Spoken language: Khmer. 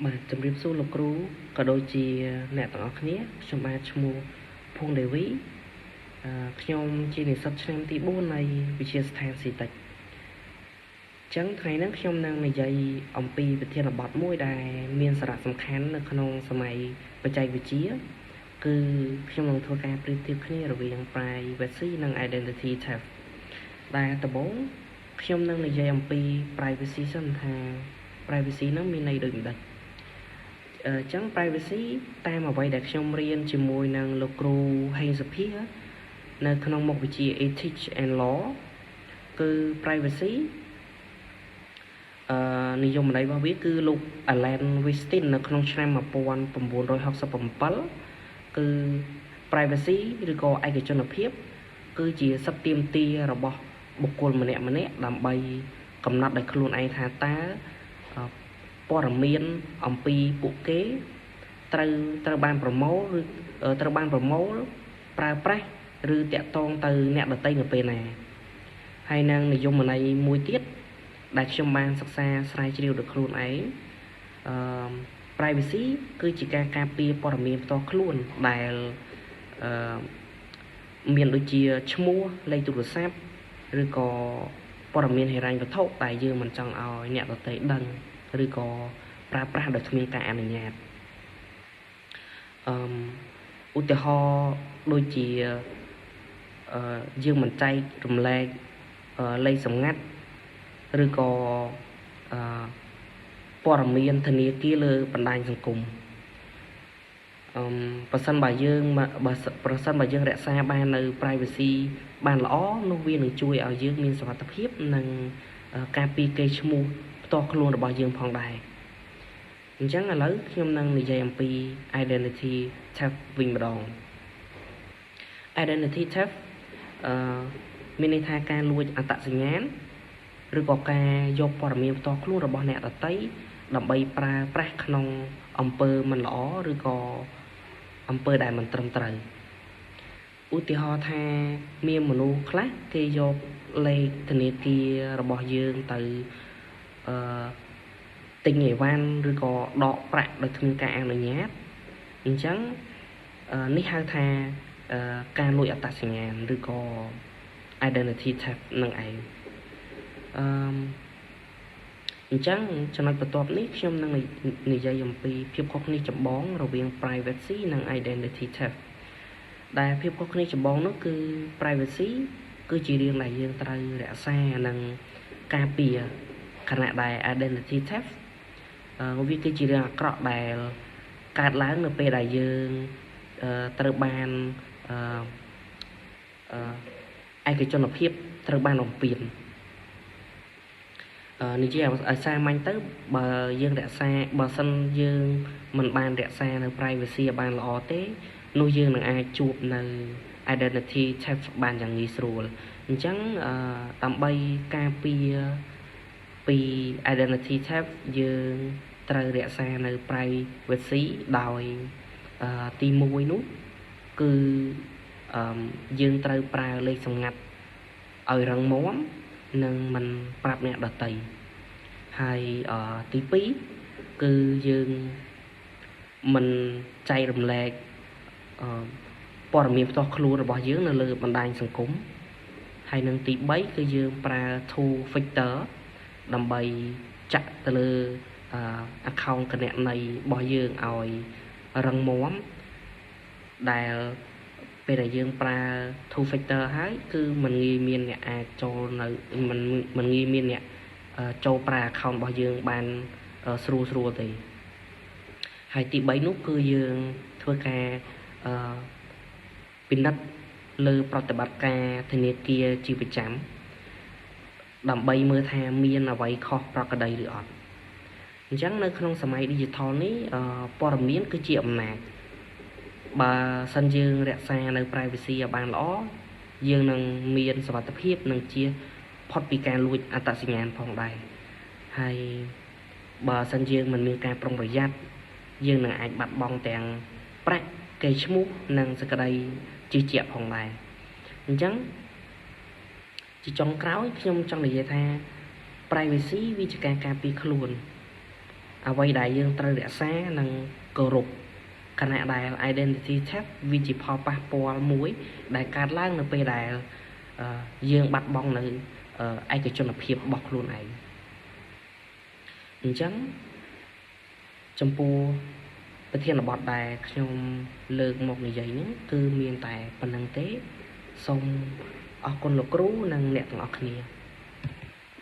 បាទជំរាបសួរលោកគ្រូក៏ដូចជាអ្នកទាំងអស់គ្នាខ្ញុំបាទឈ្មោះភួងဒေវីខ្ញុំជានិស្សិតឆ្នាំទី4នៃវិទ្យាស្ថានស៊ីតិចអញ្ចឹងថ្ងៃនេះខ្ញុំនឹងនិយាយអំពីវិធានបទមួយដែលមានសារៈសំខាន់នៅក្នុងសម័យបច្ចេកវិទ្យាគឺខ្ញុំនឹងធ្វើការប្រៀបធៀបគ្នារវាង privacy និង identity theft ដែលដំបូងខ្ញុំនឹងនិយាយអំពី privacy សិនថា privacy នឹងមានន័យដូចម្ដេចចឹង privacy តាមអ្វីដែលខ្ញុំរៀនជាមួយនឹងលោកគ្រូហេងសុភានៅក្នុងមុខវិជ្ជា Ethics and Law គឺ privacy និយមន័យរបស់វាគឺលោក Alan Westin នៅក្នុងឆ្នាំ1967គឺ privacy ឬក៏ឯកជនភាពគឺជាសិទ្ធិទាមទាររបស់បុគ្គលម្នាក់ៗដើម្បីកំណត់ដោយខ្លួនឯងថាតើព័ត៌មានអំពីពួកគេត្រូវបានប្រមូលឬត្រូវបានប្រមូលប្រើប្រាស់ឬតាក់ទងទៅអ្នកដទៃនៅពេលណាហើយនឹងនិយមន័យមួយទៀតដែលខ្ញុំបានសិក្សាស្រាវជ្រាវដោយខ្លួនឯងprivacy គឺជាការការពារព័ត៌មានផ្ទាល់ខ្លួនដែលមានដូចជាឈ្មោះលេខទូរស័ព្ទឬក៏ព័ត៌មានហិរញ្ញវត្ថុដែលយើងមិនចង់ឲ្យអ្នកដទៃដឹងឬក៏ប្រើប្រាស់ដោយគ្មានការអនុញ្ញាតឧទាហរណ៍ដូចជាយើងមិនចែករំលែកលេខសម្ងាត់ឬក៏ព័ត៌មានធនាគារលើបណ្ដាញសង្គមប្រសិនបើយើងរក្សាបាននៅ privacy បានល្អនោះវានឹងជួយឲ្យយើងមានសុវត្ថិភាពនិងការពារកេរ្តិ៍ឈ្មោះផ្ទាល់ខ្លួនរបស់យើងផងដែរអញ្ចឹងឥឡូវខ្ញុំនឹងនិយាយអំពី identity theft វិញម្ដង identity theft មានន័យថាការលួចអត្តសញ្ញាណឬក៏ការយកព័ត៌មានផ្ទាល់ខ្លួនរបស់អ្នកដទៃដើម្បីប្រើប្រាស់ក្នុងអំពើមិនល្អឬក៏អំពើដែលមិនត្រឹមត្រូវឧទាហរណ៍ថាមានមនុស្សខ្លះគេយកលេខធនាគាររបស់យើងទៅទិញអីវ៉ាន់ឬក៏ដកប្រាក់ដោយគ្មានការអនុញ្ញាតអញ្ចឹងនេះហៅថាការលួចអត្តសញ្ញាណឬក៏ identity theft នឹងឯងអញ្ចឹងចំណុចបន្ទាប់នេះខ្ញុំនឹងនិយាយអំពីភាពខុសគ្នាចម្បងរវាង privacy និង identity theft ដែលភាពខុសគ្នាចម្បងនោះគឺ privacy គឺជារឿងដែលយើងត្រូវរក្សានិងការពារខណៈដែល identity theft វាគឺជារឿងអាក្រក់ដែលកើតឡើងនៅពេលដែលយើងត្រូវបានឯកជនភាពត្រូវបានបំពាននិយាយឲ្យសាមញ្ញទៅបើសិនយើងមិនបានរក្សានៅ privacy ឲ្យបានល្អទេនោះយើងនឹងអាចជួបនៅ identity theft បានយ៉ាងងាយស្រួលអញ្ចឹងដើម្បីការពារពី identity theft យើងត្រូវរក្សានៅ privacy ដោយទី1នោះគឺយើងត្រូវប្រើលេខសម្ងាត់ឲ្យរឹងមាំនិងមិនប្រាប់អ្នកដទៃហើយទី2គឺយើងមិនចែករំលែកព័ត៌មានផ្ទាល់ខ្លួនរបស់យើងនៅលើបណ្ដាញសង្គមហើយនឹងទី3គឺយើងប្រើ two factor ដើម្បីចាក់ទៅលើ account គណនីរបស់យើងឲ្យរឹងមាំដែលពេលដែលយើងប្រើ two factor ហើយគឺមិនងាយមានអ្នកអាចចូលនៅមិនងាយមានអ្នកចូលប្រើ account របស់យើងបានស្រួលទេហើយទី3នោះគឺយើងធ្វើការពិនិត្យលើប្រតិបត្តិការធនាគារជាប្រចាំដើម្បីមើលថាមានអ្វីខុសប្រក្រតីឬអត់អញ្ចឹងនៅក្នុងសម័យ digital នេះព័ត៌មានគឺជាអំណាចបើសិនយើងរក្សានៅ privacy ឲ្យបានល្អយើងនឹងមានសុវត្ថិភាពនិងជាផុតពីការលួចអត្តសញ្ញាណផងដែរហើយបើសិនយើងមិនមានការប្រុងប្រយ័ត្នយើងនឹងអាចបាត់បង់ទាំងប្រាក់កេរ្តិ៍ឈ្មោះនិងសេចក្តីជឿជាក់ផងដែរអញ្ចឹងជាចុងក្រោយខ្ញុំចង់និយាយថា privacy វាជាការការពារខ្លួន អ្វីដែលយើងត្រូវរក្សានិងគោរពខណៈដែល identity theft វាជាផលប៉ះពាល់មួយដែលកើតឡើងនៅពេលដែលយើងបាត់បង់នៅឯកជនភាពរបស់ខ្លួនឯងអញ្ចឹងចំពោះប្រធានបទដែលខ្ញុំលើកមកនិយាយហ្នឹងគឺមានតែប៉ុណ្្នឹងទេសូមអរគុណលោកគ្រូនិងអ្នកទាំងអស់គ្នា